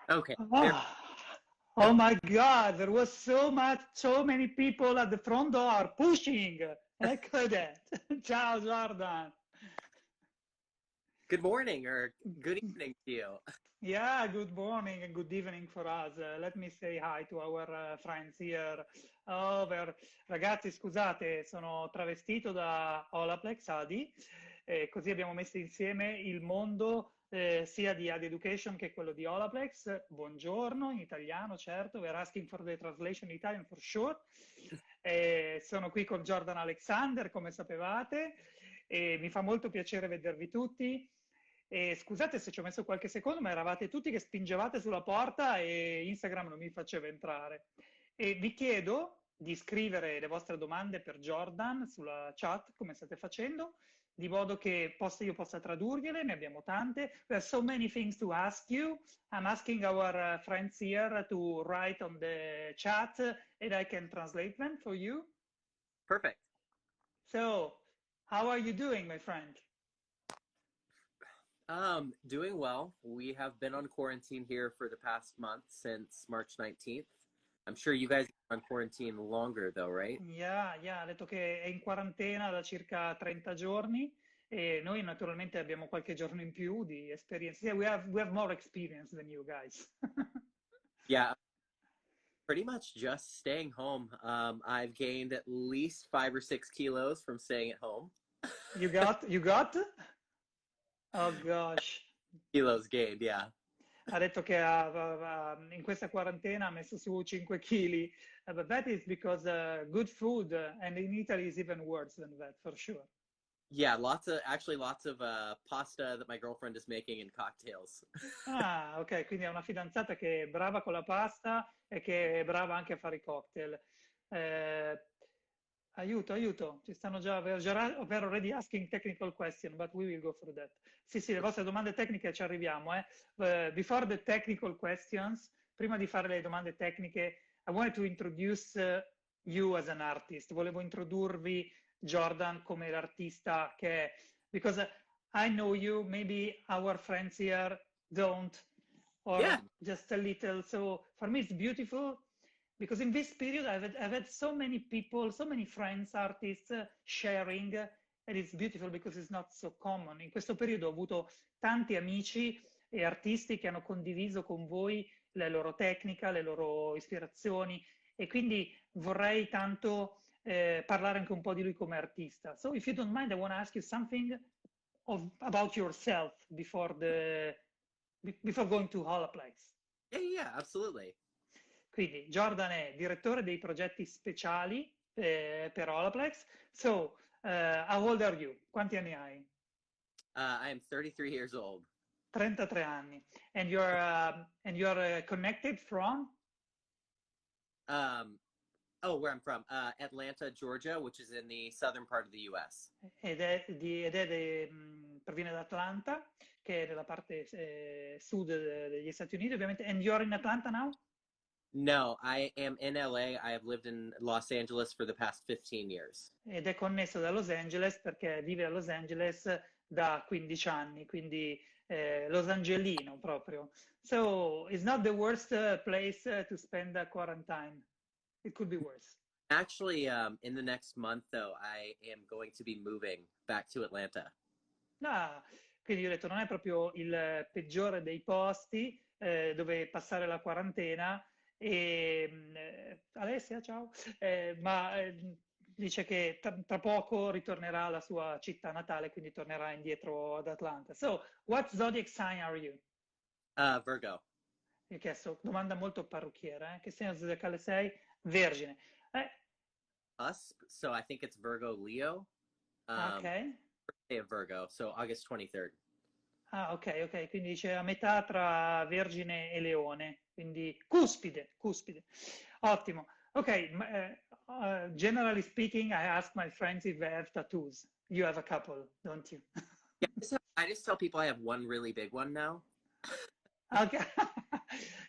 Okay. Very Oh, oh my God, there was so many people at the front door pushing. And I couldn't. Ciao, Jordan. good morning or good evening to you. Yeah, good morning and good evening for us. Let me say hi to our friends here over. Ragazzi, scusate, sono travestito da Olaplex Adi, così abbiamo messo insieme il mondo sia di Adi Education che quello di Olaplex. Buongiorno, in italiano, certo, we're asking for the translation in Italian for sure. Sono qui con Jordan Alexander, come sapevate, e mi fa molto piacere vedervi tutti. E scusate se ci ho messo qualche secondo, ma eravate tutti che spingevate sulla porta e Instagram non mi faceva entrare. E vi chiedo di scrivere le vostre domande per Jordan sulla chat, come state facendo, di modo che io possa tradurgliele, ne abbiamo tante. We have so many things to ask you. I'm asking our friends here to write on the chat and I can translate them for you. Perfect. So, how are you doing, my friend? Doing well. We have been on quarantine here for the past month since March 19th. I'm sure you guys are on quarantine longer though, right? Yeah, ha detto che è in quarantena da circa 30 giorni e noi naturalmente abbiamo qualche giorno in più di esperienza. Yeah, we have more experience than you guys. Yeah, pretty much just staying home. I've gained at least 5 or 6 kilos from staying at home. You got? Oh gosh. Kilos gained, yeah. Ha detto che in questa quarantena ha messo su 5 kg. But that is because good food, and in Italy is even worse than that, for sure. Yeah, lots of pasta that my girlfriend is making and cocktails. Ah, ok, quindi è una fidanzata che è brava con la pasta e che è brava anche a fare i cocktail. Eh, aiuto, ci stanno già, we're already asking technical question, but we will go through that. Sì, sì, le vostre domande tecniche ci arriviamo, eh. Before the technical questions, prima di fare le domande tecniche, I wanted to introduce you as an artist. Volevo introdurvi Jordan come l'artista che è, because I know you, maybe our friends here don't, or Yeah, just a little. So for me, it's beautiful because in this period, I've had so many people, so many friends, artists sharing, and it's beautiful because it's not so common. In questo periodo ho avuto tanti amici e artisti che hanno condiviso con voi la loro tecnica, le loro ispirazioni, e quindi vorrei tanto parlare anche un po' di lui come artista. So if you don't mind, I want to ask you something about yourself before going to Olaplex. yeah, absolutely. Quindi Jordan è direttore dei progetti speciali per Olaplex. So, how old are you? Quanti anni hai? I am 33 years old. 33 anni. And you're connected from? Um, oh, where I'm from, Atlanta, Georgia, which is in the southern part of the U.S. Proviene da Atlanta, che è nella parte sud degli Stati Uniti, ovviamente. And you're in Atlanta now? No, I am in LA. I have lived in Los Angeles for the past 15 years. Ed è connesso da Los Angeles perché vive a Los Angeles da 15 anni, quindi Los Angelino proprio. So it's not the worst place to spend a quarantine. It could be worse. Actually, in the next month, though, I am going to be moving back to Atlanta. Ah, quindi io ho detto non è proprio il peggiore dei posti dove passare la quarantena. E, Alessia, ciao. Ma dice che tra poco ritornerà alla sua città natale, quindi tornerà indietro ad Atlanta. So, what zodiac sign are you? Virgo. Mi ha chiesto, domanda molto parrucchiera, che segno zodiacale sei? Vergine. Eh, Us, so I think it's Virgo Leo. ok. Birthday of Virgo, so August 23rd. Ah, ok, quindi dice a metà tra Vergine e Leone, quindi cuspide. Ottimo. Ok, generally speaking, I ask my friends if they have tattoos. You have a couple, don't you? Yeah, I just tell people I have one really big one now. Ok.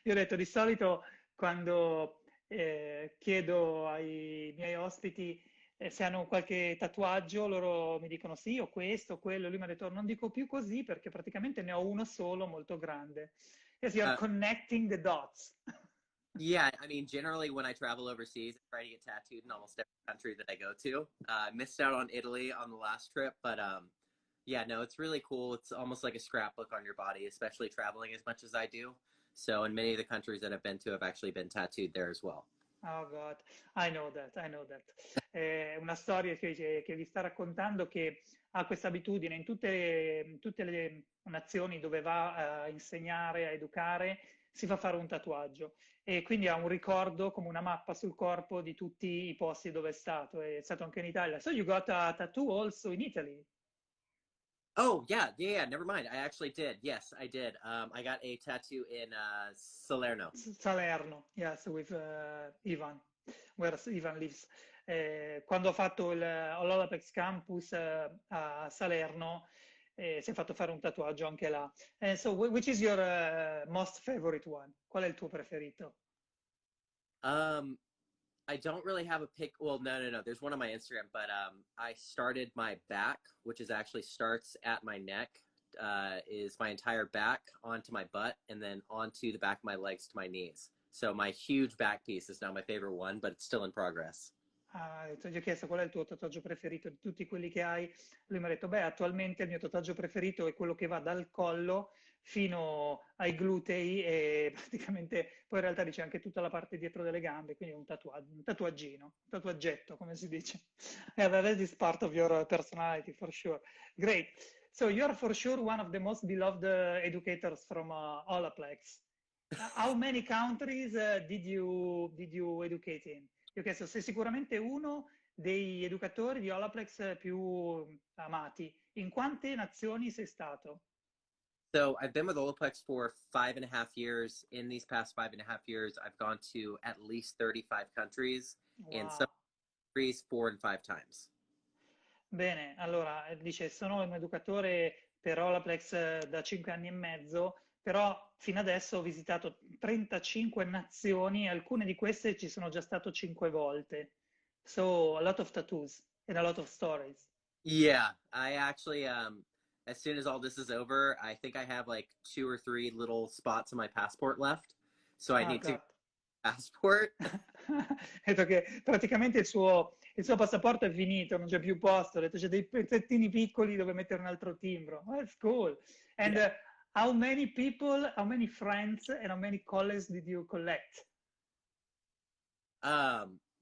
Io ho detto di solito quando chiedo ai miei ospiti se hanno qualche tatuaggio, loro mi dicono sì, ho questo, quello. Lui mi ha detto non dico più così perché praticamente ne ho uno solo molto grande. Yes, you're connecting the dots. Yeah, I mean, generally when I travel overseas, I try to get tattooed in almost every country that I go to. I missed out on Italy on the last trip, but yeah, no, it's really cool. It's almost like a scrapbook on your body, especially traveling as much as I do. So in many of the countries that I've been to, I've actually been tattooed there as well. Oh God, I know that, I know that. È una storia che vi sta raccontando che ha questa abitudine in tutte le nazioni dove va a insegnare, a educare, si fa fare un tatuaggio e quindi ha un ricordo come una mappa sul corpo di tutti i posti dove è stato anche in Italia. So you got a tattoo also in Italy? Oh yeah, yeah, yeah. Never mind. I actually did. Yes, I did. I got a tattoo in Salerno. Salerno, yes, with Ivan, where Ivan lives. Quando ho fatto l'Olaplex Campus a Salerno, si è fatto fare un tatuaggio anche là. So, which is your most favorite one? Qual è il tuo preferito? Um, I don't really have a pic. Well, no, no, no. There's one on my Instagram, but I started my back, which is actually starts at my neck, is my entire back onto my butt, and then onto the back of my legs to my knees. So my huge back piece is now my favorite one, but it's still in progress. Ah, gli ho chiesto qual è il tuo tatuaggio preferito di tutti quelli che hai. Lui mi ha detto, beh, attualmente il mio tatuaggio preferito è quello che va dal collo fino ai glutei e praticamente poi in realtà dice anche tutta la parte dietro delle gambe, quindi è un tatuaggino, un tatuaggetto, come si dice. Yeah, that is part of your personality, for sure. Great. So you're for sure one of the most beloved educators from Olaplex. How many countries did you educate in? Io ho chiesto, sei sicuramente uno dei educatori di Olaplex più amati. In quante nazioni sei stato? So I've been with Olaplex for 5.5 years. In these past 5.5 years, I've gone to at least 35 countries, and some Wow. countries 4 and 5 times. Bene, allora dice, sono un educatore per Olaplex da 5 anni e mezzo, però fino adesso ho visitato 35 nazioni, alcune di queste ci sono già stato 5 volte. So, a lot of tattoos and a lot of stories. Yeah, I actually, as soon as all this is over, I think I have like 2 or 3 little spots on my passport left. So I Ah, need to God. passport. Ha detto che praticamente il suo passaporto è finito, non c'è più posto, ha detto c'è dei pezzettini piccoli dove mettere un altro timbro. Oh, that's cool. And Yeah. how many people, how many friends and how many colleagues did you collect?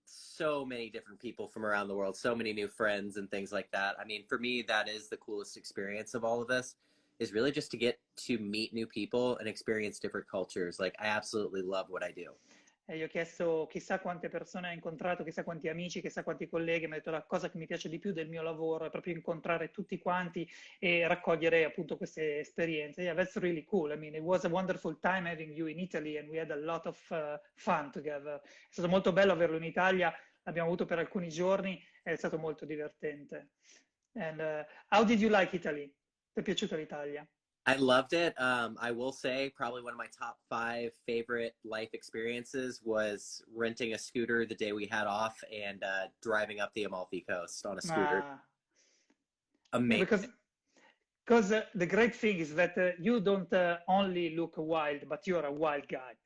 So many different people from around the world, so many new friends and things like that. I mean, for me, that is the coolest experience of all of this, is really just to get to meet new people and experience different cultures. Like, I absolutely love what I do. E gli ho chiesto chissà quante persone ha incontrato, chissà quanti amici, chissà quanti colleghi. Mi ha detto la cosa che mi piace di più del mio lavoro è proprio incontrare tutti quanti e raccogliere appunto queste esperienze. Yeah, that's really cool. I mean, it was a wonderful time having you in Italy and we had a lot of fun together. È stato molto bello averlo in Italia, l'abbiamo avuto per alcuni giorni e è stato molto divertente. And how did you like Italy? Ti è piaciuta l'Italia? I loved it. I will say probably one of my top 5 favorite life experiences was renting a scooter the day we had off and driving up the Amalfi Coast on a scooter. Ma yeah, Amazing. because the great thing is that you don't only look wild, but you're a wild guy.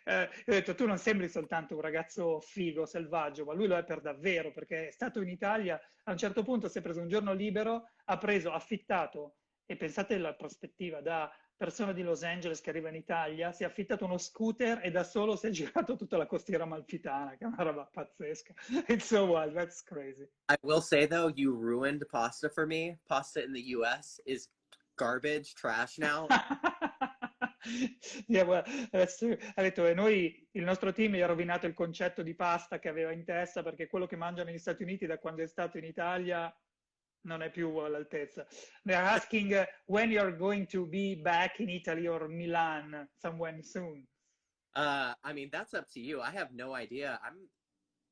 Ho detto, tu non sembri soltanto un ragazzo figo, selvaggio, ma lui lo è per davvero, perché è stato in Italia, a un certo punto si è preso un giorno libero, ha preso, affittato, e pensate alla prospettiva, da persona di Los Angeles che arriva in Italia, si è affittato uno scooter e da solo si è girato tutta la costiera amalfitana, che è una roba pazzesca. It's so wild, that's crazy. I will say though, you ruined pasta for me. Pasta in the US is garbage, trash now. Yeah, well, ha detto, e noi, il nostro team gli ha rovinato il concetto di pasta che aveva in testa perché quello che mangiano negli Stati Uniti da quando è stato in Italia non è più all'altezza. They're asking when you're going to be back in Italy or Milan somewhere soon. I mean, that's up to you. I have no idea.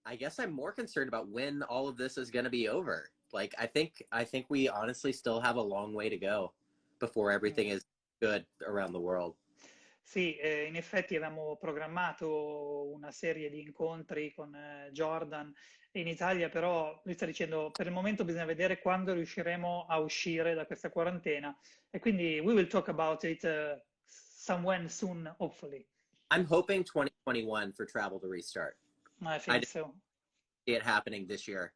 I guess I'm more concerned about when all of this is going to be over. Like, I think we honestly still have a long way to go before everything is good around the world. Sì, in effetti avevamo programmato una serie di incontri con Jordan in Italia, però lui sta dicendo per il momento bisogna vedere quando riusciremo a uscire da questa quarantena e quindi we will talk about it somewhere soon, hopefully. I'm hoping 2021 for travel to restart. I I think don't so. see it happening this year.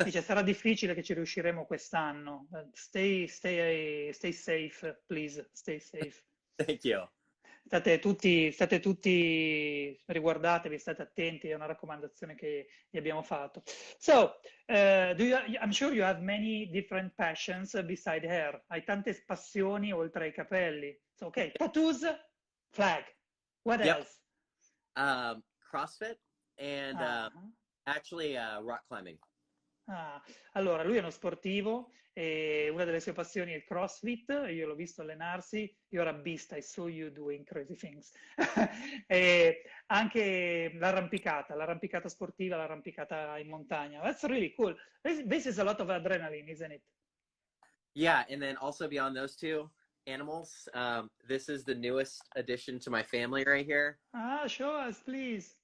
Dice, sarà difficile che ci riusciremo quest'anno. Stay safe, please, stay safe. Thank you. State tutti, riguardatevi, state attenti, è una raccomandazione che gli abbiamo fatto. So, I'm sure you have many different passions beside hair. Hai tante passioni oltre ai capelli. So, ok, tattoos, flag. What Yep. else? CrossFit and Ah. actually rock climbing. Ah, allora, lui è uno sportivo e una delle sue passioni è il CrossFit, io l'ho visto allenarsi, you're a beast, I saw you doing crazy things. E anche l'arrampicata sportiva, l'arrampicata in montagna. That's really cool. This is a lot of adrenaline, isn't it? Yeah, and then also beyond those two animals, this is the newest addition to my family right here. Ah, show us, please.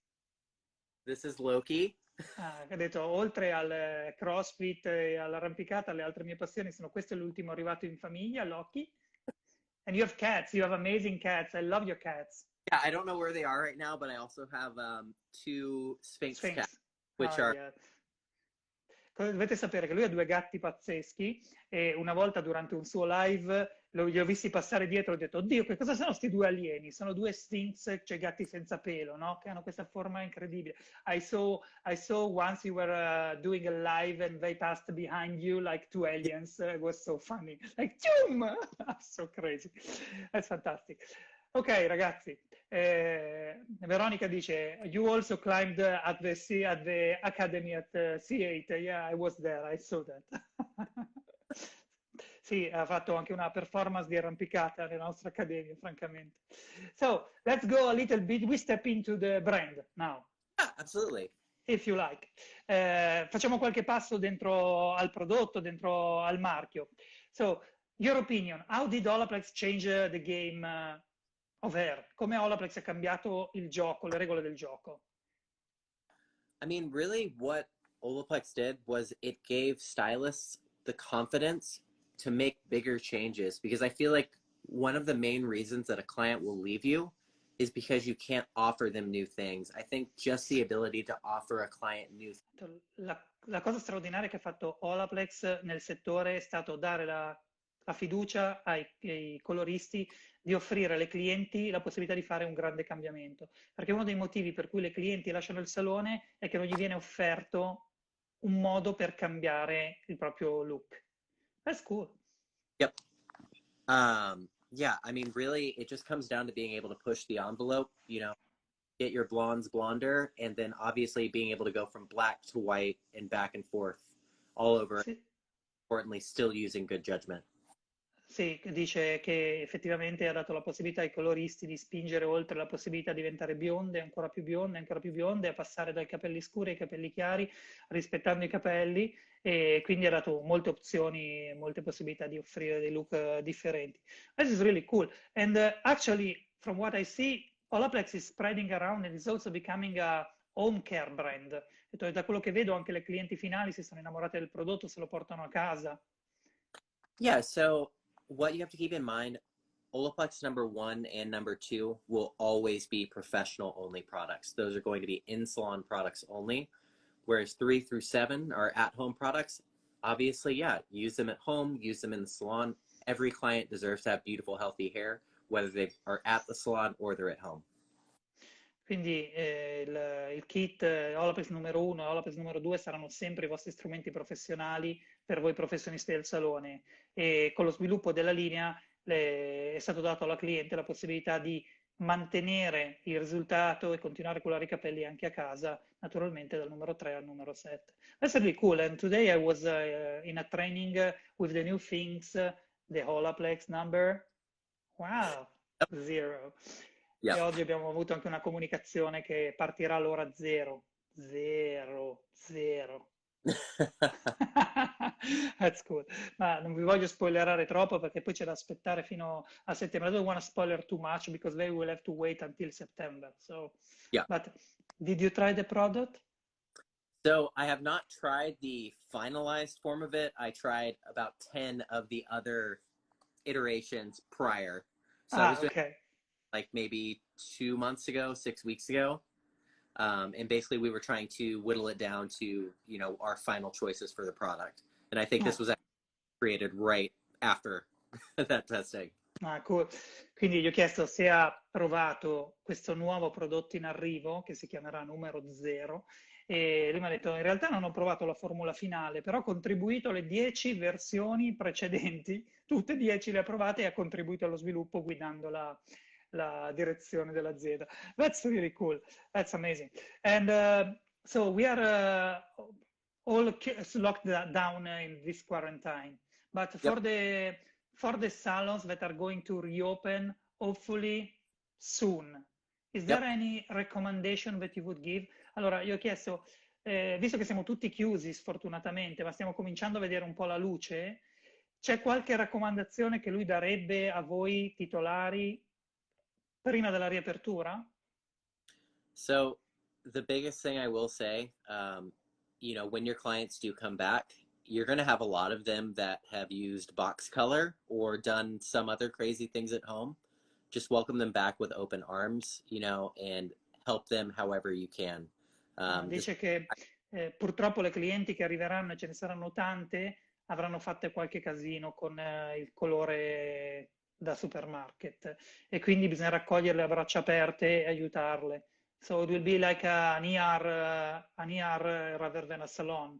This is Loki. Ah, ha detto, oltre al CrossFit e all'arrampicata, le altre mie passioni sono questo è l'ultimo arrivato in famiglia, Loki. And you have cats, you have amazing cats, I love your cats. Yeah, I don't know where they are right now, but I also have two Sphinx cats, Sphinx. which Oh, are yeah. Dovete sapere che lui ha due gatti pazzeschi e una volta durante un suo live li ho visti passare dietro e ho detto, oddio, che cosa sono questi due alieni? Sono due Sphinx, cioè gatti senza pelo, no? Che hanno questa forma incredibile. I saw once you were doing a live and they passed behind you like two aliens. It was so funny. Like, Zoom! So crazy. That's fantastic. Ok, ragazzi, Veronica dice, you also climbed at the academy at C8. Yeah, I was there, I saw that. Sì, ha fatto anche una performance di arrampicata nella nostra accademia, francamente. So, let's go a little bit, we step into the brand now, yeah, absolutely. if you like. Facciamo qualche passo dentro al prodotto, dentro al marchio. So, your opinion, how did Olaplex change the game of hair? Come Olaplex ha cambiato il gioco, le regole del gioco? I mean, really, what Olaplex did was it gave stylists the confidence to make bigger changes because I feel like one of the main reasons that a client will leave you is because you can't offer them new things. I think just the ability to offer a client new La cosa straordinaria che ha fatto Olaplex nel settore è stato dare la fiducia ai coloristi di offrire alle clienti la possibilità di fare un grande cambiamento. Perché uno dei motivi per cui le clienti lasciano il salone è che non gli viene offerto un modo per cambiare il proprio look. That's cool. Yep. Yeah, I mean, really, it just comes down to being able to push the envelope, get your blondes blonder, and then obviously being able to go from black to white and back and forth all over, Sì. importantly, still using good judgment. Sì, dice che effettivamente ha dato la possibilità ai coloristi di spingere oltre la possibilità di diventare bionde, ancora più bionde, a passare dai capelli scuri ai capelli chiari, rispettando i capelli, e quindi ha dato molte opzioni, molte possibilità di offrire dei look differenti. This is really cool. And actually, from what I see, Olaplex is spreading around and is also becoming a home care brand. E da quello che vedo anche le clienti finali si sono innamorate del prodotto, se lo portano a casa. Yeah, so what you have to keep in mind, Olaplex number 1 and number 2 will always be professional only products. Those are going to be in salon products only, whereas 3 through 7 are at home products. Obviously, yeah, use them at home, use them in the salon. Every client deserves to have beautiful, healthy hair, whether they are at the salon or they're at home. Quindi il kit Olaplex numero 1 e Olaplex numero 2 saranno sempre i vostri strumenti professionali per voi professionisti del salone e con lo sviluppo della linea è stato dato alla cliente la possibilità di mantenere il risultato e continuare a curare i capelli anche a casa, naturalmente dal numero 3 al numero 7. That's really cool. And today I was in a training with the new things, the Olaplex number. Wow, 0. Yeah. E oggi abbiamo avuto anche una comunicazione che partirà all'ora 0. 0, 0. That's cool. Ma non vi voglio spoilerare troppo perché poi c'è da aspettare fino a settembre. I don't want to spoiler too much because they will have to wait until September. So, Yeah. but did you try the product? So I have not tried the finalized form of it. I tried about 10 of the other iterations prior. So I Ah, was doing okay. like maybe 2 months ago, 6 weeks ago. And basically we were trying to whittle it down to, our final choices for the product. And I think this Ah. was created right after that testing. Ah, cool. Quindi gli ho chiesto se ha provato questo nuovo prodotto in arrivo, che si chiamerà numero 0, e lui mi ha detto, in realtà non ho provato la formula finale, però ho contribuito alle 10 versioni precedenti, tutte e 10 le ha provate e ha contribuito allo sviluppo guidando la direzione dell'azienda. That's really cool. That's amazing. And so we are all locked down in this quarantine, but Yep. for the salons that are going to reopen hopefully soon. Is there Yep. any recommendation that you would give? Allora, io ho chiesto, visto che siamo tutti chiusi sfortunatamente, ma stiamo cominciando a vedere un po' la luce, c'è qualche raccomandazione che lui darebbe a voi titolari prima della riapertura? So the biggest thing I will say, when your clients do come back, you're going to have a lot of them that have used box color or done some other crazy things at home. Just welcome them back with open arms, and help them however you can. This, Dice che purtroppo le clienti che arriveranno, e ce ne saranno tante, avranno fatto qualche casino con il colore da supermarket e quindi bisogna raccoglierle a braccia aperte e aiutarle. So it will be like an ER rather than a salon.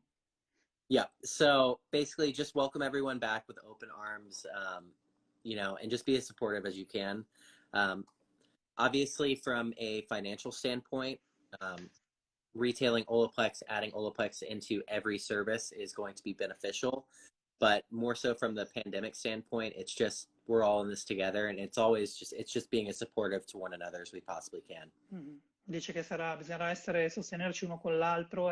yeah. So basically, just welcome everyone back with open arms, and just be as supportive as you can. Um, Obviously, from a financial standpoint, retailing Olaplex, adding Olaplex into every service is going to be beneficial. But more so from the pandemic standpoint, it's just we're all in this together, and it's just being as supportive to one another as we possibly can. Dice che bisognerà sostenerci uno con l'altro,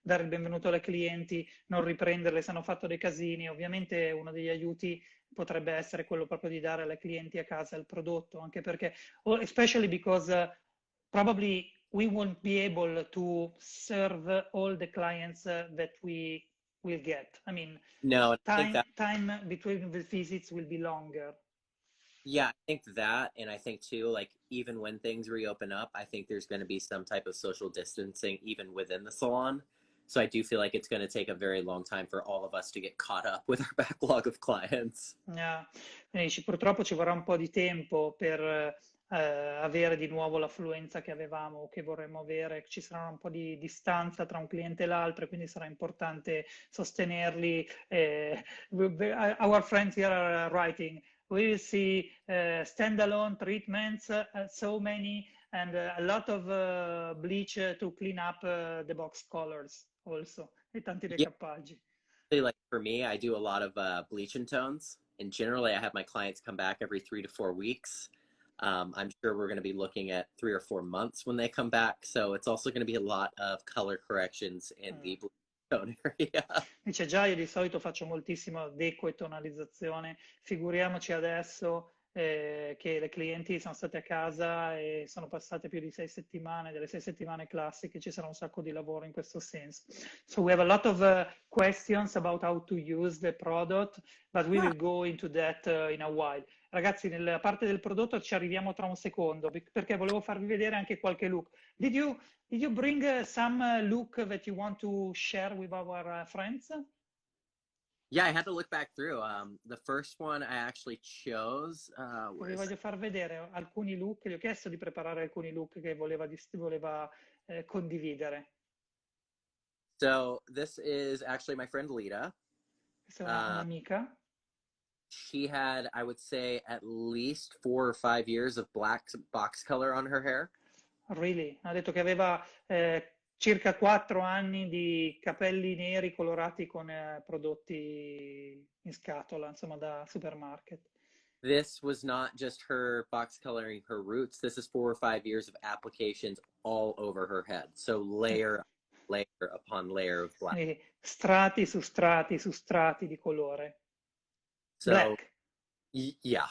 dare il benvenuto alle clienti, non riprenderle se hanno fatto dei casini. Ovviamente uno degli aiuti potrebbe essere quello proprio di dare alle clienti a casa il prodotto, anche perché, especially because probably we won't be able to serve all the clients that we will get. I mean, No, I think time between the visits will be longer. yeah, I think that, and I think too, like even when things reopen up, I think there's going to be some type of social distancing even within the salon. So I do feel like it's going to take a very long time for all of us to get caught up with our backlog of clients. Quindi purtroppo ci vorrà un po' di tempo per avere di nuovo l'affluenza che avevamo o che vorremmo avere. Ci sarà un po' di distanza tra un cliente e l'altro, e quindi sarà importante sostenerli. Our friends here are writing. We will see standalone treatments, so many, and a lot of bleach to clean up the box colors also, e tanti Yeah, decappaggi. like for me, I do a lot of bleach and tones, and generally I have my clients come back every 3 to 4 weeks. I'm sure we're going to be looking at 3 or 4 months when they come back, so it's also going to be a lot of color corrections in the bleach tone area. Dice già, io di solito faccio moltissimo deco e tonalizzazione, figuriamoci adesso che le clienti sono state a casa e sono passate più di 6 settimane, delle 6 settimane classiche, ci sarà un sacco di lavoro in questo senso. So we have a lot of questions about how to use the product, but we will go into that in a while. Ragazzi, nella parte del prodotto ci arriviamo tra un secondo, perché volevo farvi vedere anche qualche look. Did you bring some look that you want to share with our friends? Yeah, I had to look back through. The first one I actually chose. Where Vi is voglio it? far vedere alcuni look, gli ho chiesto di preparare alcuni look che voleva condividere. So this is actually my friend Lita. Questa è Uh, un'amica. she had, I would say, at least 4 or 5 years of black box color on her hair. Really? Ha detto che aveva circa 4 anni di capelli neri colorati con prodotti in scatola, insomma, da supermarket. This was not just her box coloring her roots. This is 4 or 5 years of applications all over her head. So layer. layer upon layer of black. Quindi strati su strati su strati di colore. So Black, yeah.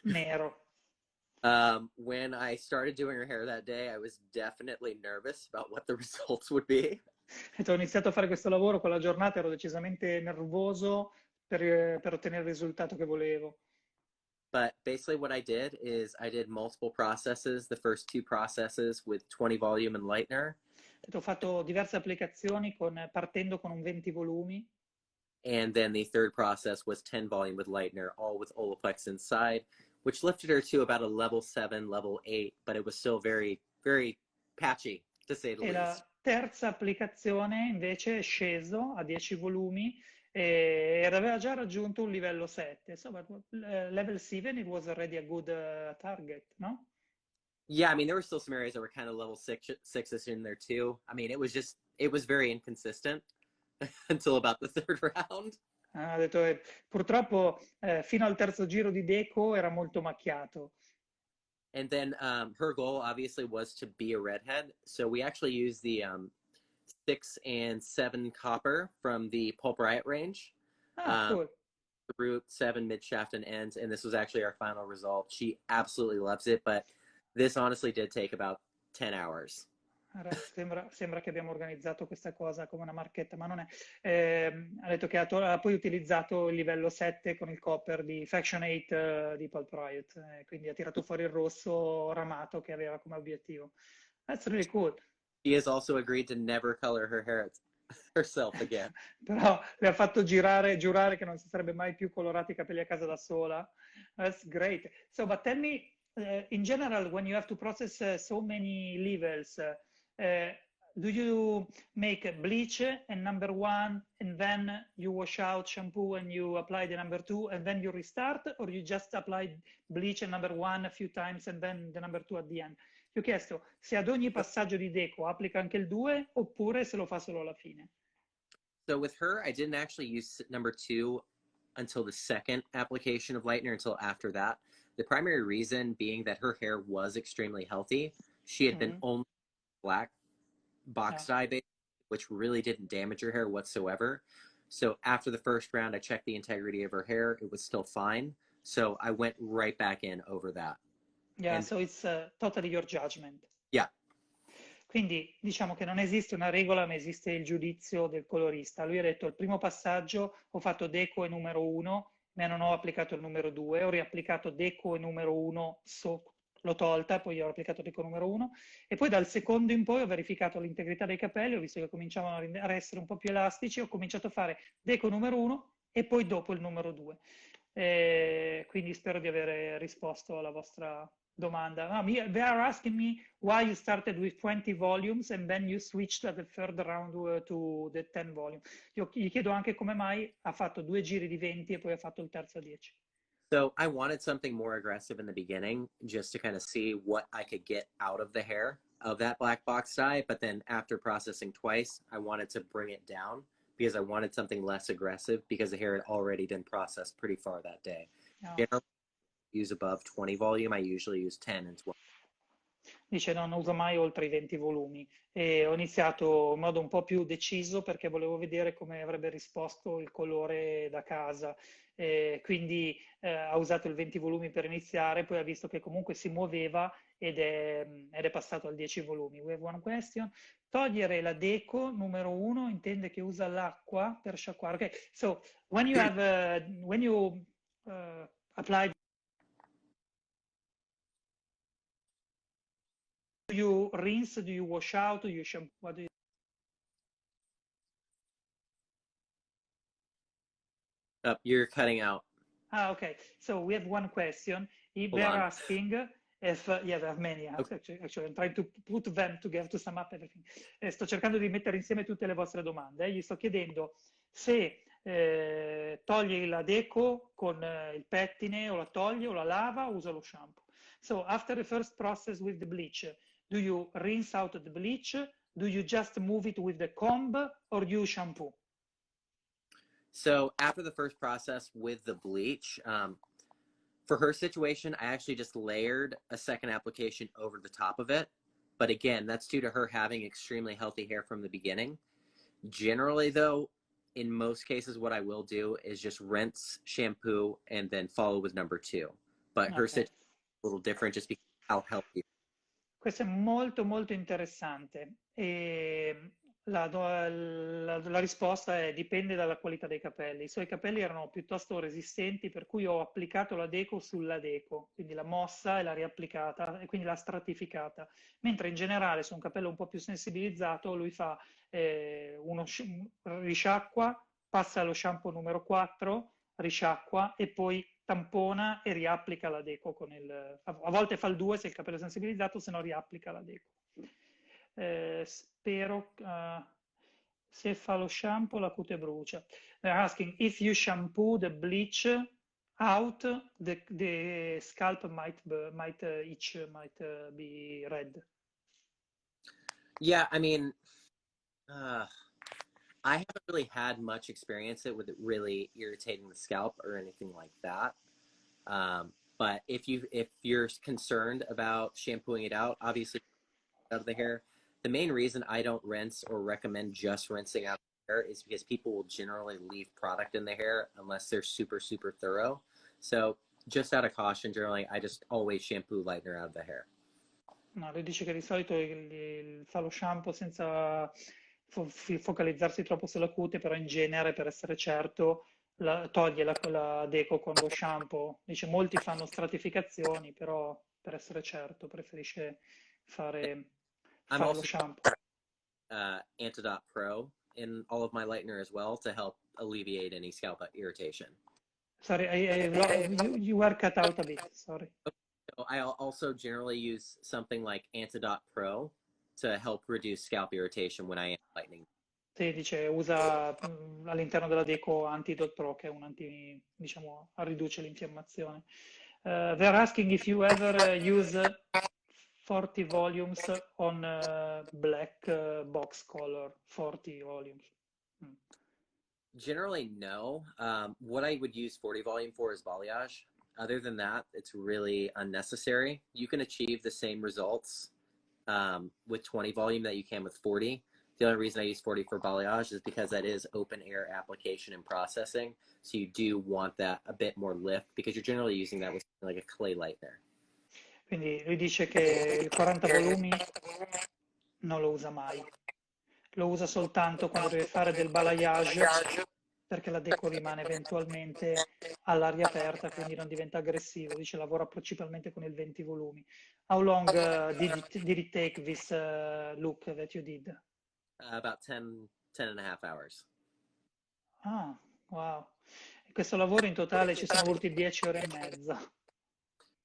nero. When I started doing her hair that day, I was definitely nervous about what the results would be. Ho iniziato a fare questo lavoro, quella giornata ero decisamente nervoso per ottenere il risultato che volevo. But basically, what I did is I did multiple processes. The first two processes with 20 volume and lightener, Ho fatto diverse applicazioni partendo con un 20 volumi and then the third process was 10 volume with lightener, all with Olaplex inside, which lifted her to about a level 7, level 8, but it was still very, very patchy, to say the e least. la terza applicazione invece è sceso a 10 volumi ed aveva già raggiunto un livello 7. Insomma, level 7 it was already a good target, no? Yeah, I mean, there were still some areas that were kind of level sixes in there too. I mean, it was very inconsistent until about the third round. Ha detto, purtroppo fino al terzo giro di Deco era molto macchiato. And then her goal obviously was to be a redhead. So we actually used the 6 and 7 copper from the Pulp Riot range. Ah, Um, cool. root, 7 mid shaft and ends, and this was actually our final result. She absolutely loves it, but this honestly did take about 10 hours. Sembra che abbiamo organizzato questa cosa come una marchetta, ma non è. Ha detto che ha poi utilizzato il livello 7 con il copper di Faction 8 di Pulp Riot, quindi ha tirato fuori il rosso ramato che aveva come obiettivo. That's really cool. She has also agreed to never color her hair herself again. Però le ha fatto giurare che non si sarebbe mai più colorati i capelli a casa da sola. That's great. So, but tell me, in general, when you have to process so many levels, do you make bleach and number one, and then you wash out shampoo and you apply the number two, and then you restart, or you just apply bleach and number one a few times and then the number two at the end? Ti ho chiesto se ad ogni passaggio di deco applica anche il 2 oppure se lo fa solo alla fine. So with her, I didn't actually use number 2 until the second application of lightener until after that. The primary reason being that her hair was extremely healthy. She had been Mm-hmm. only black box Yeah. dye, which really didn't damage her hair whatsoever. So after the first round, I checked the integrity of her hair. It was still fine. So I went right back in over that. Yeah, And so it's totally your judgment. yeah. Quindi diciamo che non esiste una regola, ma esiste il giudizio del colorista. Lui ha detto: il primo passaggio ho fatto deco e numero 1, ma non ho applicato il numero 2, ho riapplicato deco e numero 1, l'ho tolta, poi ho applicato deco numero 1, e poi dal secondo in poi ho verificato l'integrità dei capelli, ho visto che cominciavano a essere un po' più elastici, ho cominciato a fare deco numero 1 e poi dopo il numero 2. Quindi spero di aver risposto alla vostra domanda. No, they are asking me why you started with 20 volumes and then you switched at the third round to the 10 volume. Io gli chiedo anche come mai ha fatto 2 giri di 20 e poi ha fatto il terzo a 10. So I wanted something more aggressive in the beginning just to kind of see what I could get out of the hair of that black box dye. But then after processing twice, I wanted to bring it down because I wanted something less aggressive because the hair had already been processed pretty far that day. No. Generally, I use above 20 volume. I usually use 10 and 12. Dice no, non uso mai oltre i 20 volumi e ho iniziato in modo un po' più deciso perché volevo vedere come avrebbe risposto il colore da casa. Quindi ha usato il 20 volumi per iniziare, poi ha visto che comunque si muoveva ed è passato al 10 volumi. We have one question. Togliere la deco numero 1 intende che usa l'acqua per sciacquare. Okay, so when you have apply, do you rinse, do you wash out, do you shampoo, what do you... You're cutting out. Ah, okay. So we have one question. Hold They're on. asking if, yeah, there are many. Okay. Actually, I'm trying to put them together to sum up everything. Sto cercando di mettere insieme tutte le vostre domande. Gli sto chiedendo se toglie la deco con il pettine o la toglie o la lava o usa lo shampoo. So after the first process with the bleach, do you rinse out the bleach? Do you just move it with the comb or you shampoo? So after the first process with the bleach, for her situation, I actually just layered a second application over the top of it. But again, that's due to her having extremely healthy hair from the beginning. Generally, though, in most cases, what I will do is just rinse, shampoo, and then follow with number two. But her Ok. situation is a little different just because of how healthy. Questo è molto molto interessante e la risposta è dipende dalla qualità dei capelli. I suoi capelli erano piuttosto resistenti, per cui ho applicato la deco sulla deco, quindi la mossa e l'ha riapplicata e quindi l'ha stratificata. Mentre in generale su un capello un po' più sensibilizzato lui fa risciacqua, passa allo shampoo numero 4, risciacqua e poi tampona e riapplica la deco con a volte fa il 2 se il capello è sensibilizzato, se no riapplica la deco. Spero se fa lo shampoo la cute brucia. They're asking if you shampoo the bleach out, the scalp might itch, might be red. Yeah, I mean, uh, I haven't really had much experience with it really irritating the scalp or anything like that. But if you're concerned about shampooing it out, obviously out of the hair, the main reason I don't rinse or recommend just rinsing out the hair is because people will generally leave product in the hair unless they're super thorough. So just out of caution, generally I just always shampoo lightener out of the hair. No, lui dice che di solito fa lo shampoo senza focalizzarsi troppo sulla cute, però in genere, per essere certo, toglie la deco con lo shampoo. Dice molti fanno stratificazioni, però per essere certo preferisce fare, I'm fare lo also shampoo. Antidote Pro in all of my lightener as well to help alleviate any scalp irritation. Sorry, you were cut out a bit, sorry. So I also generally use something like Antidote Pro to help reduce scalp irritation when I am lightening. Sì, dice usa all'interno della deco Antidot Pro, che è diciamo, riduce l'infiammazione. They're asking if you ever use 40 volumes on black box color, 40 volumes. Mm. Generally, no. What I would use 40 volume for is balayage. Other than that, it's really unnecessary. You can achieve the same results with 20 volume that you can with 40. The only reason I use 40 for balayage is because that is open air application and processing. So you do want that a bit more lift because you're generally using that with like a clay lightener. Quindi lui dice che il 40 volumi non lo usa mai. Lo usa soltanto quando deve fare del balayage, perché la deco rimane eventualmente all'aria aperta, quindi non diventa aggressivo. Dice lavora principalmente con il 20 volumi. How long did it take this look that you did? About 10 and a half hours. Ah, wow. In questo lavoro in totale ci sono voluti 10 ore e mezza.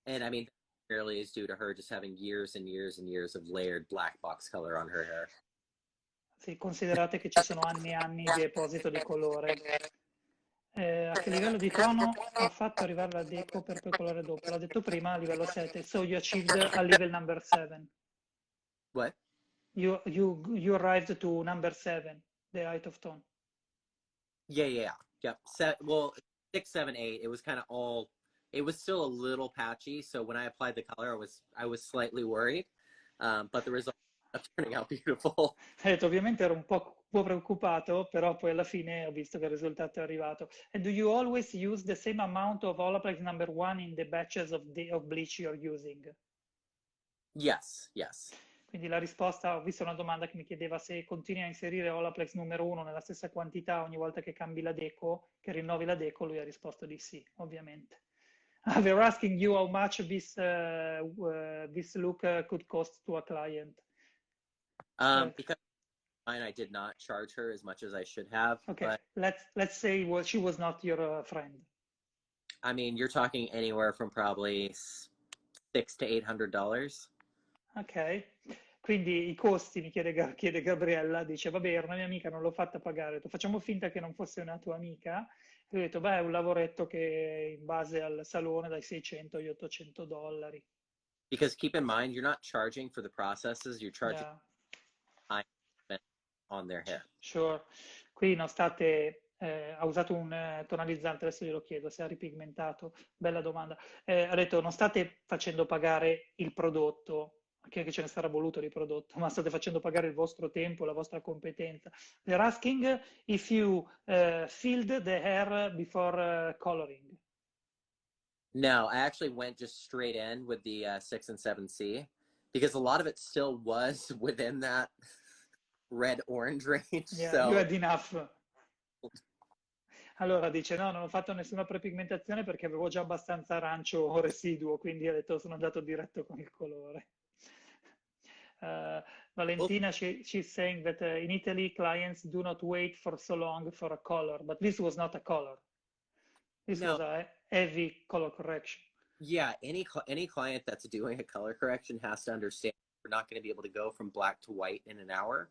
And I mean, fairly is due to her just having years and years and years of layered black box color on her hair. Sì, considerate che ci sono anni e anni di deposito di colore. A che livello di tono ha fatto arrivare la deco per poi colore dopo? L'ha detto prima, a livello 7. So you achieved a level number 7. What? You arrived to number 7, the height of tone. Yeah. Yep. Well, 6, 7, 8. It was kind of all. It was still a little patchy. So when I applied the color, I was slightly worried, but the result of turning out beautiful. Ovviamente ero un po' preoccupato, però poi alla fine ho visto che il risultato è arrivato. And do you always use the same amount of Olaplex number 1 in the batches of bleach you're using? Yes. Quindi la risposta, ho visto una domanda che mi chiedeva se continui a inserire Olaplex numero 1 nella stessa quantità ogni volta che cambi la deco, che rinnovi la deco, lui ha risposto di sì, ovviamente. They're asking you how much this look could cost to a client. Because mine, I did not charge her as much as I should have. Okay, But let's say she was not your friend. I mean, you're talking anywhere from probably $600 to $800. Ok, quindi i costi, chiede Gabriella, dice, vabbè, era una mia amica, non l'ho fatta pagare. Ho detto, facciamo finta che non fosse una tua amica. E ho detto, beh, è un lavoretto che in base al salone dai 600 agli $800. Because keep in mind, you're not charging for the processes. You're charging Yeah, time spent on their hair. sure. Qui non state, ha usato un tonalizzante, adesso glielo chiedo se ha ripigmentato, bella domanda. Ha detto, non state facendo pagare il prodotto che ce ne sarà voluto di prodotto, ma state facendo pagare il vostro tempo, la vostra competenza. They're asking if you filled the hair before coloring. No, I actually went just straight in with the 6 and 7C because a lot of it still was within that red orange range. Yeah, you So, had enough. Allora dice: No, non ho fatto nessuna prepigmentazione perché avevo già abbastanza arancio residuo, quindi ha detto sono andato diretto con il colore. Uh, well, Valentina, she's saying that in Italy clients do not wait for so long for a color, but this was not a color. This no, was a heavy color correction. yeah, any client that's doing a color correction has to understand we're not going to be able to go from black to white in an hour.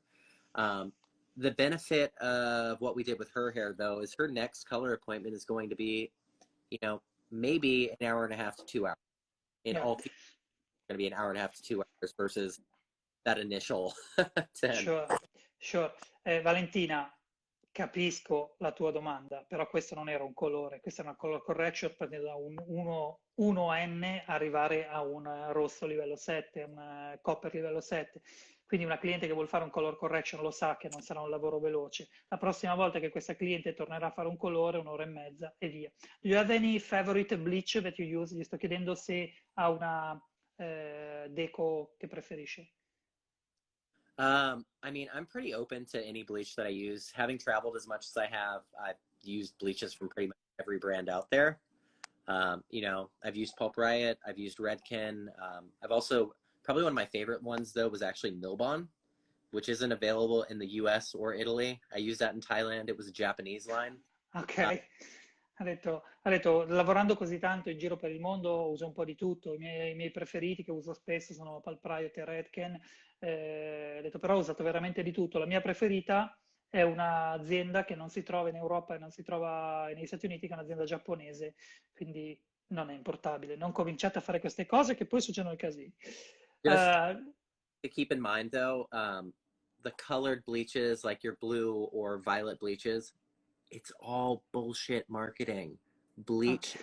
Um, the benefit of what we did with her hair, though, is her next color appointment is going to be, you know, maybe an hour and a half to 2 hours. In Yeah, all, it's going to be an hour and a half to 2 hours versus that initial 10. sure, sure. Valentina, capisco la tua domanda, però questo non era un colore, questa è una color correction partendo da un 1N arrivare a un rosso livello 7, un copper livello 7. Quindi una cliente che vuole fare un color correction lo sa che non sarà un lavoro veloce. La prossima volta che questa cliente tornerà a fare un colore, un'ora e mezza e via. Do you have any favorite bleach that you use? Gli sto chiedendo se ha una deco che preferisce. I mean, I'm pretty open to any bleach that I use. Having traveled as much as I have, I've used bleaches from pretty much every brand out there. I've used Pulp Riot, I've used Redken. I've also, probably one of my favorite ones though was actually Milbon, which isn't available in the US or Italy. I used that in Thailand. It was a Japanese line. Ok, Uh, ha detto, lavorando così tanto in giro per il mondo uso un po' di tutto, i miei preferiti che uso spesso sono Palprite e Redken, ha detto però ho usato veramente di tutto, la mia preferita è un'azienda che non si trova in Europa e non si trova negli Stati Uniti, che è un'azienda giapponese, quindi non è importabile, non cominciate a fare queste cose che poi succedono i casini. just Eh, to keep in mind though, the colored bleaches, like your blue or violet bleaches, it's all bullshit marketing. ok. Bleach,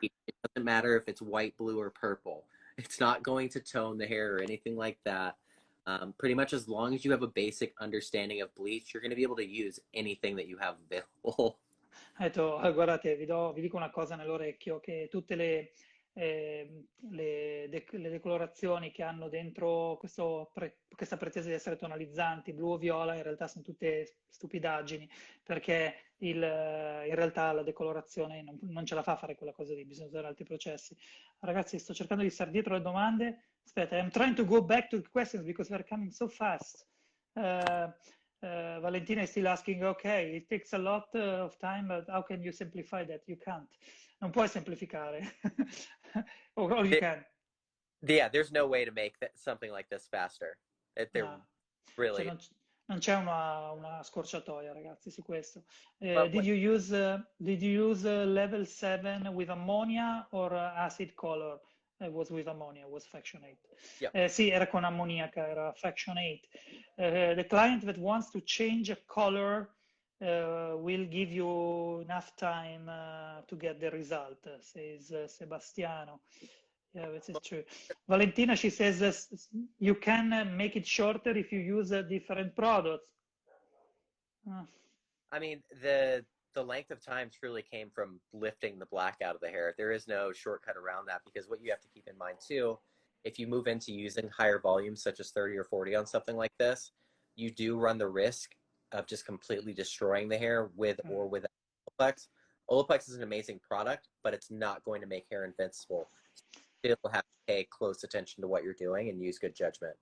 it doesn't matter if it's white, blue, or purple. It's not going to tone the hair or anything like that. Pretty much as long as you have a basic understanding of bleach, you're going to be able to use anything that you have available. Ha detto, guardate, vi dico una cosa nell'orecchio, che tutte le decolorazioni che hanno dentro questa pretesa di essere tonalizzanti, blu o viola, in realtà sono tutte stupidaggini, perché in realtà la decolorazione non ce la fa a fare quella cosa lì, bisogna usare altri processi. Ragazzi, sto cercando di stare dietro le domande. Aspetta, I'm trying to go back to the questions because they're coming so fast. Uh, Valentina is still asking, okay, it takes a lot of time, but how can you simplify that? You can't. Non puoi semplificare. Or you It, can. yeah, there's no way to make something like this faster. They're No. Cioè really, non c'è una scorciatoia, ragazzi, su questo. but Did you use level 7 with ammonia or acid color? It was with ammonia, was fraction 8. yeah. Sì, era con ammoniaca, era fraction 8. The client that wants to change a color will give you enough time to get the result, says Sebastiano. Yeah, this is true. Valentina, she says you can make it shorter if you use different products. Uh, I mean, the length of time truly came from lifting the black out of the hair. There is no shortcut around that because what you have to keep in mind too, if you move into using higher volumes such as 30 or 40 on something like this, you do run the risk of just completely destroying the hair with mm. or without Olaplex. Olaplex is an amazing product, but it's not going to make hair invincible. You still have to pay close attention to what you're doing and use good judgment.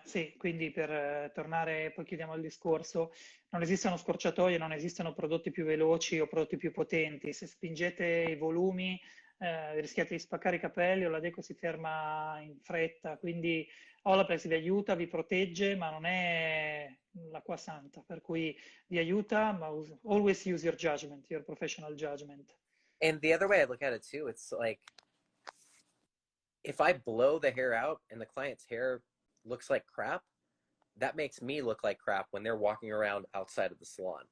Sì, quindi per tornare, poi chiudiamo il discorso, non esistono scorciatoie, non esistono prodotti più veloci o prodotti più potenti. Se spingete i volumi, rischiate di spaccare i capelli o la deco si ferma in fretta. Quindi Olaplex vi aiuta, vi protegge, ma non è l'acqua santa, per cui vi aiuta, ma always use your judgment, your professional judgment. And the other way I look at it too, it's like if I blow the hair out and the client's hair looks like crap, that makes me look like crap when they're walking around outside of the salon.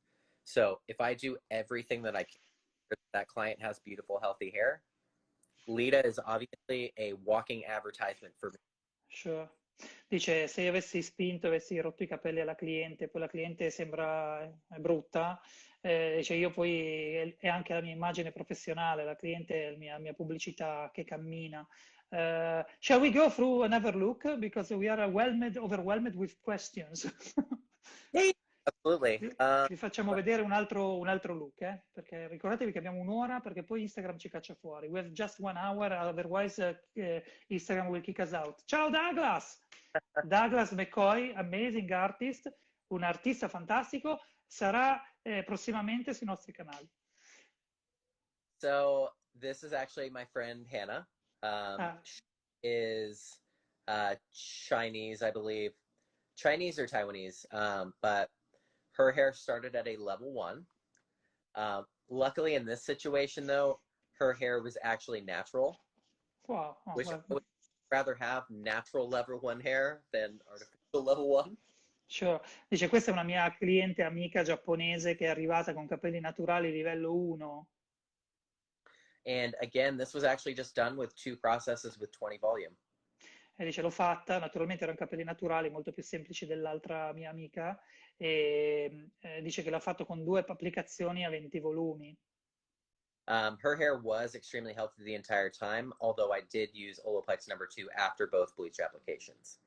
So if I do everything that I can, that client has beautiful, healthy hair, Lita is obviously a walking advertisement for me. Sure. Dice, se io avessi spinto, avessi rotto i capelli alla cliente, poi la cliente sembra brutta, dice, io poi è anche la mia immagine professionale, la cliente è la mia pubblicità che cammina. Shall we go through another look? Because we are overwhelmed with questions. Yeah, absolutely. Vi facciamo vedere un altro look, perché ricordatevi che abbiamo un'ora perché poi Instagram ci caccia fuori. We have just 1 hour, otherwise Instagram will kick us out. Ciao Douglas! Douglas McCoy, amazing artist, un artista fantastico, sarà prossimamente sui nostri canali. So this is actually my friend Hannah. Ah, She is Chinese, I believe, Chinese or Taiwanese, but her hair started at a level one. Luckily, in this situation, though, her hair was actually natural, wow, oh, which well, I would rather have natural level one hair than artificial level one. sure. Dice, questa è una mia cliente amica giapponese che è arrivata con capelli naturali livello 1. And again, this was actually just done with 2 processes with 20 volume. E dice, l'ho fatta, naturalmente erano capelli naturali, molto più semplici dell'altra mia amica, e dice che l'ha fatto con 2 applicazioni a 20 volumi. Her hair was extremely healthy the entire time, although I did use Olaplex #2 after both bleach applications.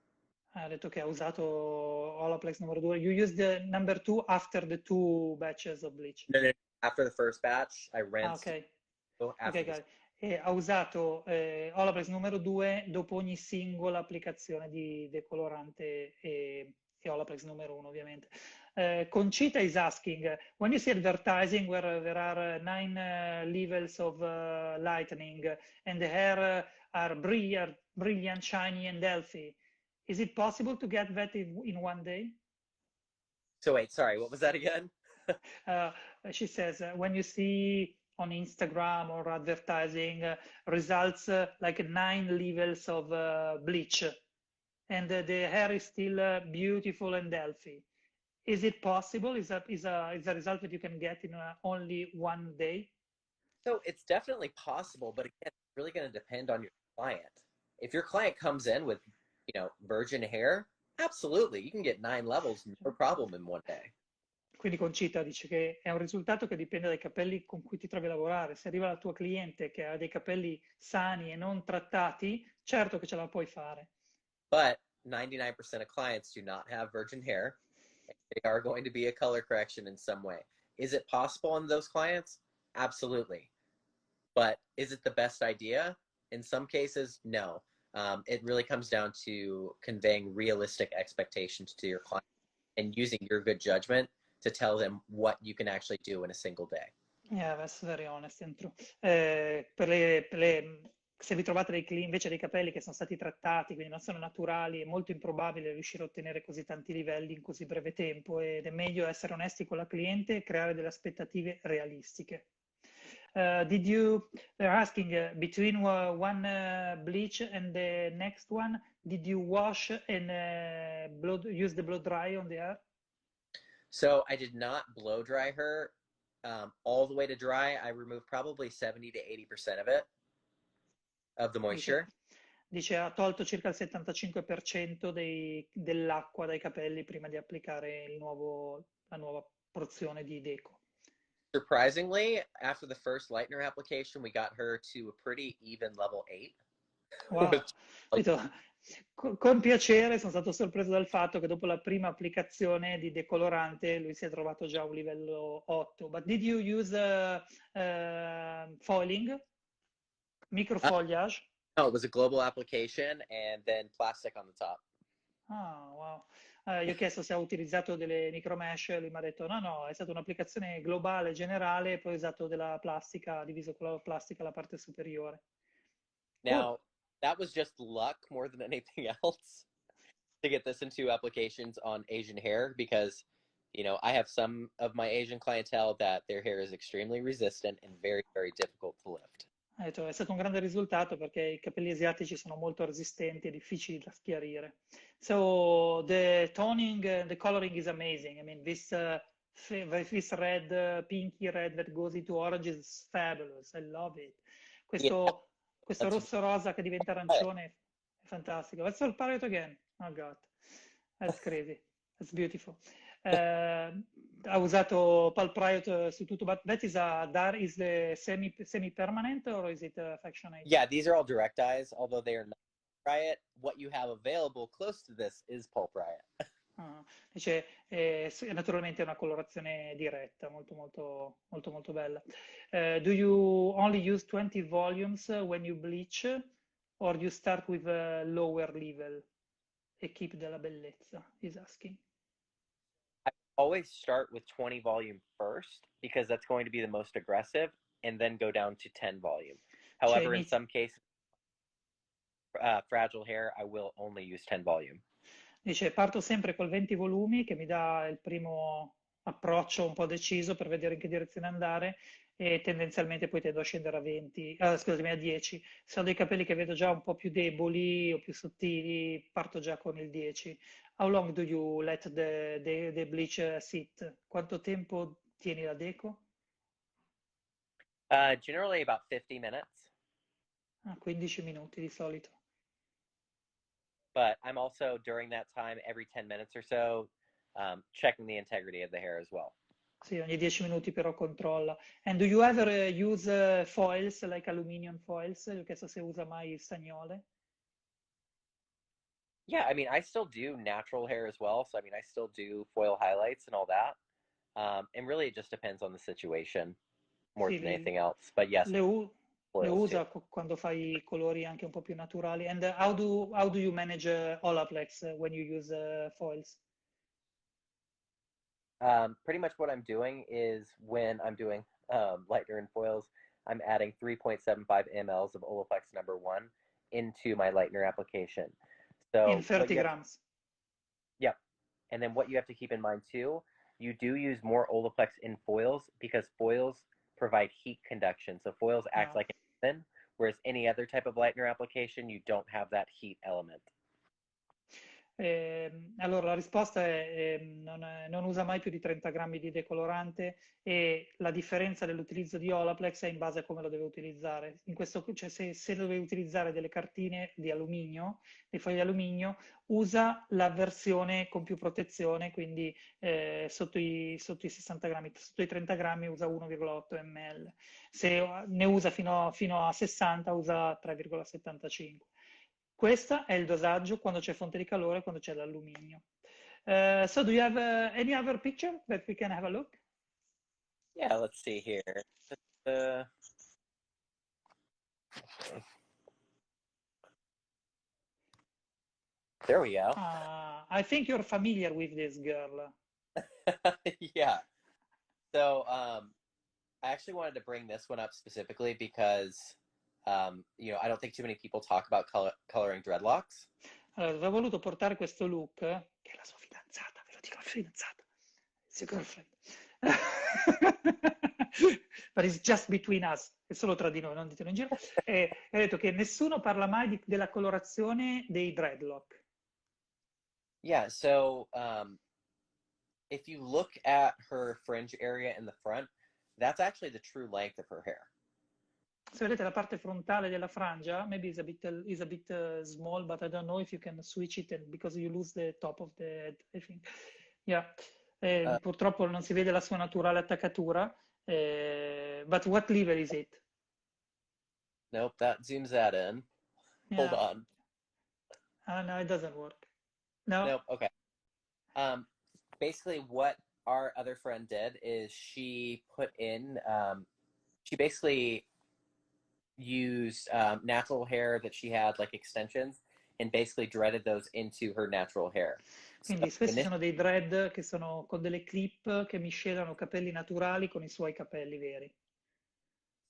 Ha detto che ha usato Olaplex numero 2. You used the number 2 after the 2 batches of bleach. No, no, no. After the first batch, I Ah, rinsed. ok. Ok, After the got it. E ha usato Olaplex numero 2 dopo ogni singola applicazione di decolorante e Olaplex numero 1, ovviamente. Conchita is asking, when you see advertising where there are 9 levels of lightening and the hair are brilliant, shiny and healthy, is it possible to get that in 1 day? So wait, sorry, what was that again? Uh, she says, when you see on Instagram or advertising results like 9 levels of bleach, and the hair is still beautiful and healthy. Is it possible? Is a result that you can get in only 1 day? So it's definitely possible, but again, it's really going to depend on your client. If your client comes in with, virgin hair, absolutely, you can get 9 levels, no problem in 1 day. Quindi Concita dice che è un risultato che dipende dai capelli con cui ti trovi a lavorare. Se arriva la tua cliente che ha dei capelli sani e non trattati, certo che ce la puoi fare. But 99% of clients do not have virgin hair. They are going to be a color correction in some way. Is it possible on those clients? Absolutely. But is it the best idea? In some cases, no. It really comes down to conveying realistic expectations to your client and using your good judgment to tell them what you can actually do in a single day. Yeah, that's very honest and true. Se vi trovate invece dei capelli che sono stati trattati, quindi non sono naturali, è molto improbabile riuscire a ottenere così tanti livelli in così breve tempo ed è meglio essere onesti con la cliente e creare delle aspettative realistiche. They're asking between one bleach and the next one, did you wash and use the blow dry on the hair? So I did not blow dry her all the way to dry. I removed probably 70 to 80% of it, of the moisture. Dice ha tolto circa il 75% dell'acqua dai capelli prima di applicare la nuova porzione di deco. Surprisingly, after the first lightener application, we got her to a pretty even level 8. Wow. Con piacere sono stato sorpreso dal fatto che dopo la prima applicazione di decolorante lui si è trovato già a un livello 8. But did you use foiling? Microfoliage? No, it was a global application and then plastic on the top. Ah, wow. Io ho chiesto se ha utilizzato delle micromesh, lui mi ha detto no, è stata un'applicazione globale, generale, e poi ho usato della plastica, diviso con la plastica la parte superiore. Now, that was just luck more than anything else to get this into applications on Asian hair because, I have some of my Asian clientele that their hair is extremely resistant and very, very difficult to lift. È stato un grande risultato perché i capelli asiatici sono molto resistenti e difficili da schiarire. So the toning, the coloring is amazing. I mean, this red, pinky red that goes into orange is fabulous. I love it. Questo rosso rosa che diventa arancione è fantastico. Let's all palette again. Oh God, that's crazy. That's beautiful. Ha usato Pulp Riot su tutto, but that is is the semi-permanent or is it fractionated? Yeah, these are all direct dyes, although they are not Riot. What you have available close to this is Pulp Riot. Ah, dice, naturalmente è una colorazione diretta, molto molto molto molto bella. Do you only use 20 volumes when you bleach or you start with a lower level e keep della bellezza? Is asking. I always start with 20 volume first because that's going to be the most aggressive, and then go down to 10 volume. Cioè, However, in some cases, fragile hair, I will only use 10 volume. dice, parto sempre col 20 volumi che mi dà il primo approccio un po' deciso per vedere in che direzione andare e tendenzialmente poi tendo a scendere a 20, scusami, a 10. Se ho dei capelli che vedo già un po' più deboli o più sottili, parto già con il 10. How long do you let the bleach sit? Quanto tempo tieni la deco? Generally about 50 minutes, 15 minuti di solito. but I'm also during that time every 10 minutes or so checking the integrity of the hair as well. Sì, ogni 10 minuti però controlla. And do you ever use foils, like aluminium foils? Io chiesto se usa mai il stagnole. Yeah, I mean, I still do natural hair as well. So, I mean, I still do foil highlights and all that. And really, it just depends on the situation more Sì, than anything else. But yes, le, le foils too. usa quando fai i colori anche un po' più naturali. And how do you manage Olaplex when you use foils? Pretty much what I'm doing is when I'm doing lightener and foils, I'm adding 3.75 mLs of Olaplex number one into my lightener application. In So, what 30 you have, grams. yep. And then what you have to keep in mind too, you do use more Olaplex in foils because foils provide heat conduction. So foils act Ah. like an oven, whereas any other type of lightener application, you don't have that heat element. Allora, la risposta è, non usa mai più di 30 grammi di decolorante e la differenza dell'utilizzo di Olaplex è in base a come lo deve utilizzare. In questo, cioè se deve utilizzare delle cartine di alluminio, dei fogli di alluminio, usa la versione con più protezione, quindi sotto i 60 grammi, sotto i 30 grammi usa 1,8 ml. Se ne usa fino a 60 usa 3,75. Questo è il dosaggio quando c'è fonte di calore e quando c'è l'alluminio. So do you have any other picture that we can have a look? Yeah, let's see here. Uh, there we go. I think you're familiar with this girl. Yeah. So I actually wanted to bring this one up specifically because I don't think too many people talk about coloring dreadlocks. Allora, ho voluto portare questo look, che è la sua fidanzata, ve lo dico, la sua fidanzata, it's your girlfriend. But it's just between us, è solo tra di noi, non ditelo in giro. E ha detto che nessuno parla mai della colorazione dei dreadlock. Yeah, so if you look at her fringe area in the front, that's actually the true length of her hair. Se vedete la parte frontale della frangia, maybe is a bit small, but I don't know if you can switch it because you lose the top of the head, I think. Yeah. Purtroppo non si vede la sua naturale attaccatura, but what lever is it? Nope, that zooms that in. Hold Yeah. on. No, it doesn't work. No. Nope, okay. Basically what our other friend did is she basically used natural hair that she had, like extensions, and basically dreaded those into her natural hair. Quindi questi sono dei dread che sono con delle clip che miscelano capelli naturali con i suoi capelli veri.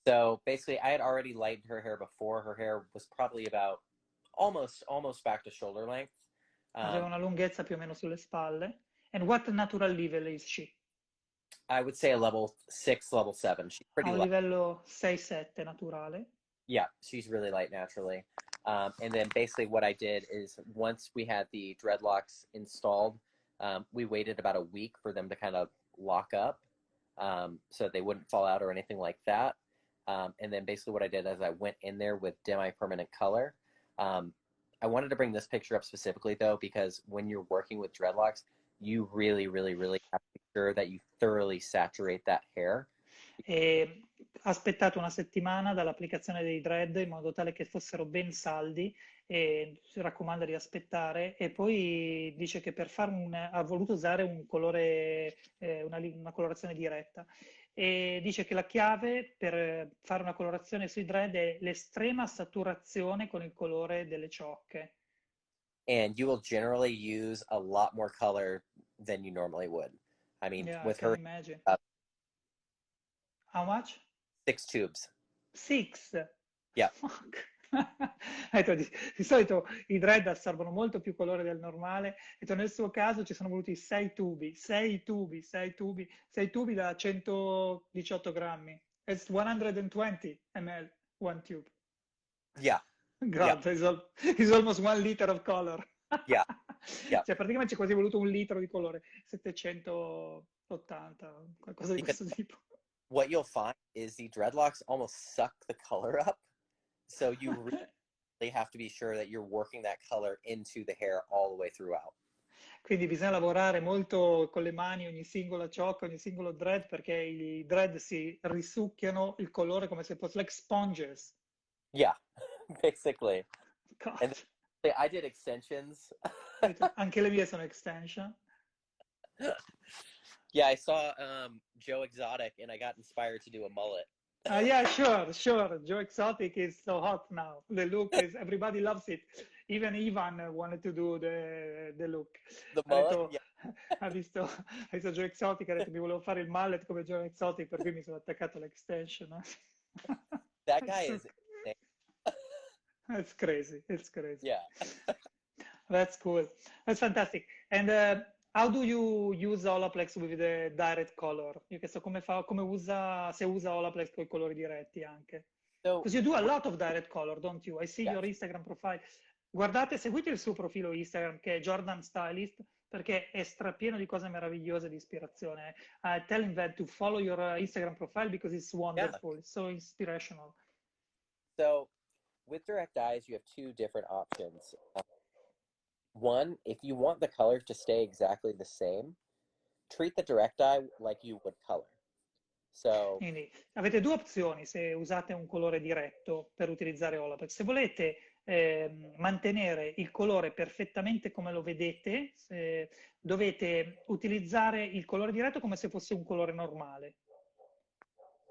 So basically, I had already lightened her hair before. Her hair was probably about almost back to shoulder length. Aveva una lunghezza più o meno sulle spalle. And what natural level is she? I would say a level 6, level 7. She's pretty A un light. livello 6-7 naturale. Yeah, she's really light naturally. And then basically what I did is once we had the dreadlocks installed, we waited about a week for them to kind of lock up so they wouldn't fall out or anything like that. And then basically what I did is I went in there with demi-permanent color. I wanted to bring this picture up specifically though, because when you're working with dreadlocks, you really, really, really have to be sure that you thoroughly saturate that hair. E ha aspettato una settimana dall'applicazione dei dread in modo tale che fossero ben saldi e si raccomanda di aspettare e poi dice che per fare ha voluto usare un colore, una colorazione diretta e dice che la chiave per fare una colorazione sui dread è l'estrema saturazione con il colore delle ciocche. And you will generally use a lot more color than you normally would. I mean, Yeah, I with can her, imagine. uh, How much? 6 tubes. Six. Yeah. Fuck. Di solito i dread assorbono molto più colore del normale, e nel suo caso ci sono voluti 6 tubi, 6 tubi, 6 tubi da 118 grammi. It's 120 ml, one tube. Yeah. Yeah. God, it's almost 1 liter of color. Yeah. Yeah. Cioè, praticamente ci è quasi voluto un litro di colore, 780, qualcosa di Because questo tipo. what you'll find is the dreadlocks almost suck the color up. So you really have to be sure that you're working that color into the hair all the way throughout. Quindi bisogna lavorare molto con le mani ogni singola ciocca, ogni singolo dread, perché i dread si risucchiano il colore come se fosse like sponges. Yeah, basically. God. And then I did extensions. Anche le mie sono extension. Yeah, I saw Joe Exotic and I got inspired to do a mullet. Yeah, sure. Joe Exotic is so hot now. The look is, everybody loves it. Even Ivan wanted to do the look. The Ha mullet? detto, Yeah. ha visto Joe Exotic, ha detto mi volevo fare il mallet come Joe Exotic, per cui mi sono attaccato all'extension. That guy is insane. It's crazy. It's crazy. Yeah. That's cool. That's fantastic. And how do you use Olaplex with the direct color? Io chiesto come usa, se usa Olaplex con i colori diretti anche. So, Because you do a lot of direct color, don't you? I see yeah. your Instagram profile. Guardate, seguite il suo profilo Instagram che è Jordan Stylist perché è strapieno di cose meravigliose di ispirazione. Tell him that to follow your Instagram profile because it's Yeah. wonderful. It's so inspirational. So, with direct dyes, you have two different options. One, if you want the color to stay exactly the same, treat the direct dye like you would color. So, Quindi avete due opzioni se usate un colore diretto per utilizzare Olaplex. Se volete mantenere il colore perfettamente come lo vedete, dovete utilizzare il colore diretto come se fosse un colore normale.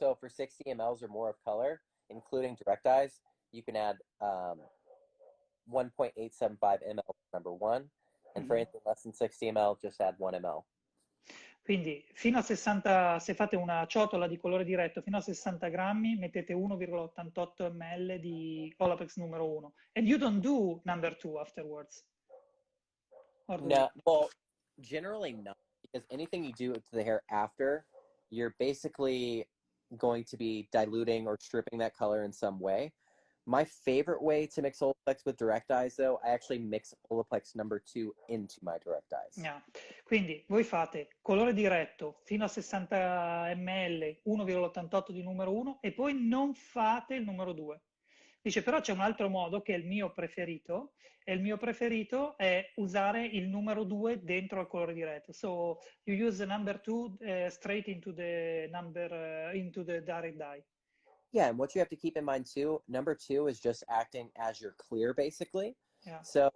so for 60 mLs or more of color, including direct dyes, you can add 1.875 ml number one, and for anything less than 60 ml, just add 1 ml. Quindi fino a 60, se fate una ciotola di colore diretto fino a 60 grammi, mettete 1,88 ml di Olaplex numero 1. And you don't do number 2 afterwards? Or do you? No, well, generally not, because anything you do to the hair after, you're basically going to be diluting or stripping that color in some way. My favorite way to mix Olaplex with direct dyes, though, I actually mix Olaplex number 2 into my direct dyes. Yeah. Quindi voi fate colore diretto fino a 60 ml, 1,88 di numero 1 e poi non fate il numero 2. Dice però c'è un altro modo che è il mio preferito e il mio preferito è usare il numero 2 dentro al colore diretto. So you use the number 2 straight into the into the direct dye. Yeah, and what you have to keep in mind too, number 2 is just acting as your clear, basically. Yeah. So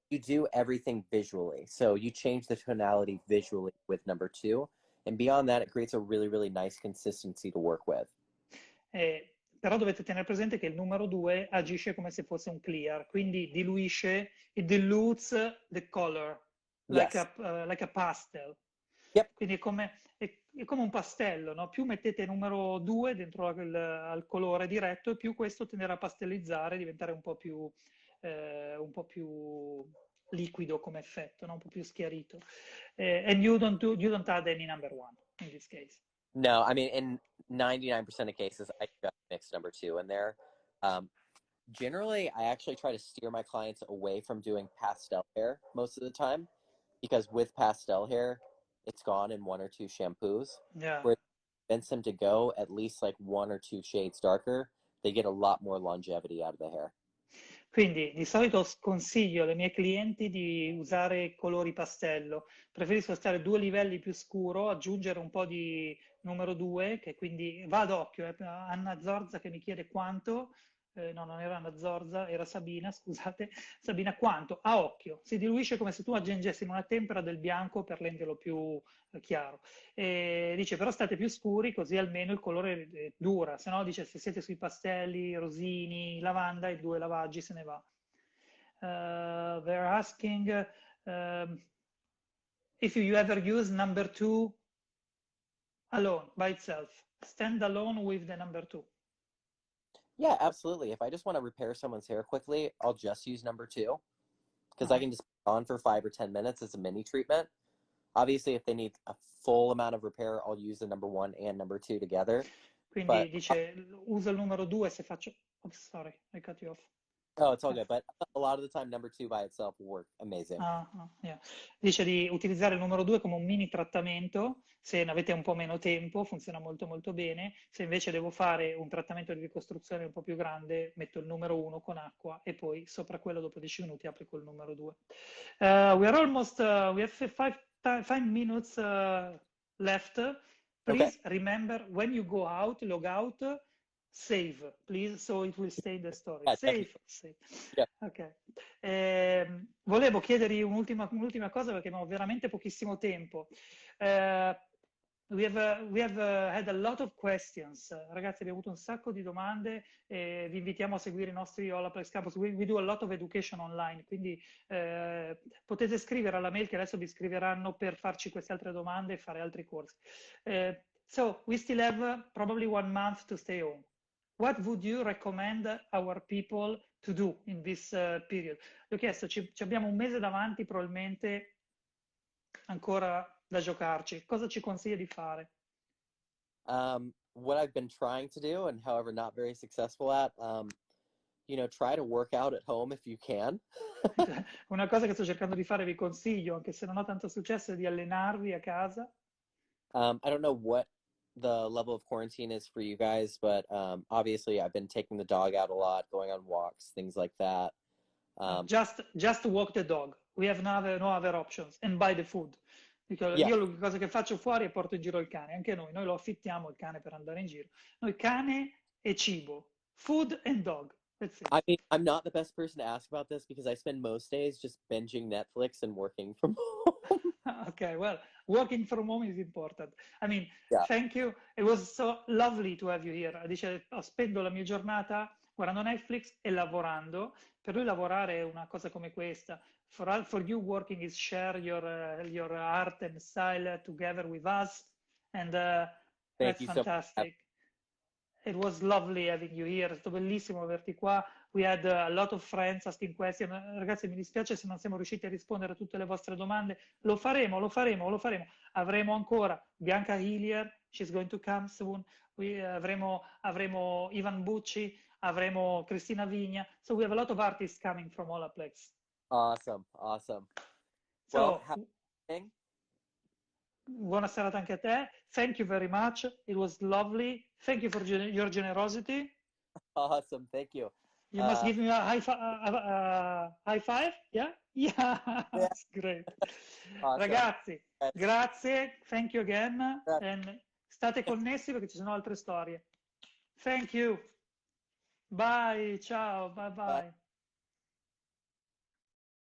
you do everything visually. So you change the tonality visually with number 2, and beyond that, it creates a really, really nice consistency to work with. Però dovete tenere presente che il numero 2 agisce come se fosse un clear, quindi diluisce, it dilutes the color, like, Yes. like a pastel. Yep. Quindi è come un pastello, no? Più mettete numero 2 dentro al colore diretto, e più questo tenderà a pastellizzare, diventare un po' più liquido come effetto, no? Un po' più schiarito. And you don't add any number 1 in this case. No, I mean, in 99% of cases, I just mix number 2 in there. Generally, I actually try to steer my clients away from doing pastel hair most of the time, because with pastel hair, it's gone in 1 or 2 shampoos. Yeah. Where convince them to go at least like 1 or 2 shades darker, they get a lot more longevity out of the hair. Quindi di solito consiglio alle mie clienti di usare colori pastello. Preferisco stare 2 livelli più scuro, aggiungere un po' di numero 2, che quindi va ad occhio. Anna Zorza che mi chiede quanto, no, non era Anna Zorza, era Sabina, scusate. Sabina, quanto? A occhio. Si diluisce come se tu aggiungessi in una tempera del bianco per renderlo più chiaro. E dice però state più scuri così almeno il colore dura, se no dice se siete sui pastelli, rosini, lavanda, in 2 lavaggi se ne va. They're asking um, if you ever use number two alone by itself, stand alone with the number two. Yeah, absolutely. If I just want to repair someone's hair quickly, I'll just use number two because I Uh-huh. can just put it on for 5 or 10 minutes as a mini treatment. Obviously, if they need a full amount of repair, I'll use the number one and number two together. Quindi But dice uso il numero 2 se faccio... Oops, sorry, I cut you off. oh, it's all good. But a lot of the time, number two by itself will work amazing. Yeah. Dice di utilizzare il numero 2 come un mini trattamento, se ne avete un po' meno tempo, funziona molto molto bene. Se invece devo fare un trattamento di ricostruzione un po' più grande, metto il numero 1 con acqua e poi sopra quello dopo 10 minuti applico il numero 2. We are almost, we have 5 minutes left. Okay. Please remember when you go out, log out, save, please, so it will stay in the story. Yeah, Save, definitely. save. Yeah. Ok. Volevo chiedergli un'ultima cosa perché abbiamo veramente pochissimo tempo. We have had a lot of questions. Ragazzi, abbiamo avuto un sacco di domande e vi invitiamo a seguire i nostri Olaplex Campus. We do a lot of education online, quindi potete scrivere alla mail che adesso vi scriveranno per farci queste altre domande e fare altri corsi. So, we still have probably 1 month to stay home. What would you recommend our people to do in this period? Gli ho chiesto, ci abbiamo un mese davanti probabilmente ancora da giocarci. Cosa ci consiglia di fare? What I've been trying to do, and however not very successful at, try to work out at home if you can. Una cosa che sto cercando di fare, vi consiglio, anche se non ho tanto successo, è di allenarvi a casa. I don't know what the level of quarantine is for you guys, but obviously I've been taking the dog out a lot, going on walks, things like that. Just walk the dog. We have no other options. And buy the food. Yeah, Io l'unica cosa che faccio fuori è porto in giro il cane. Anche noi lo affittiamo il cane per andare in giro. Noi cane e cibo. Food and dog. That's it. I mean, I'm not the best person to ask about this because I spend most days just binging Netflix and working from home. Okay, well, working from home is important. I mean, Yeah. thank you. It was so lovely to have you here. Dice, spendo la mia giornata guardando Netflix e lavorando. Per lui lavorare è una cosa come questa. For you, working is share your art and style together with us. And Thank that's you so much. fantastic. It was lovely having you here, è stato bellissimo averti qua. We had a lot of friends asking questions. Ragazzi, mi dispiace se non siamo riusciti a rispondere a tutte le vostre domande. Lo faremo. Avremo ancora Bianca Hillier, she's going to come soon. Avremo Ivan Bucci, avremo Cristina Vigna. So we have a lot of artists coming from Olaplex. Awesome. Well, So, happy thing. buona serata anche a te. Thank you very much. It was lovely. Thank you for your generosity. Awesome. Thank you. You must give me a high five? Yeah? Yeah, Yeah. that's great. Awesome. Ragazzi, Yes. grazie. Thank you again. Grazie. And state connessi perché ci sono altre storie. Thank you. Bye. Ciao. Bye bye.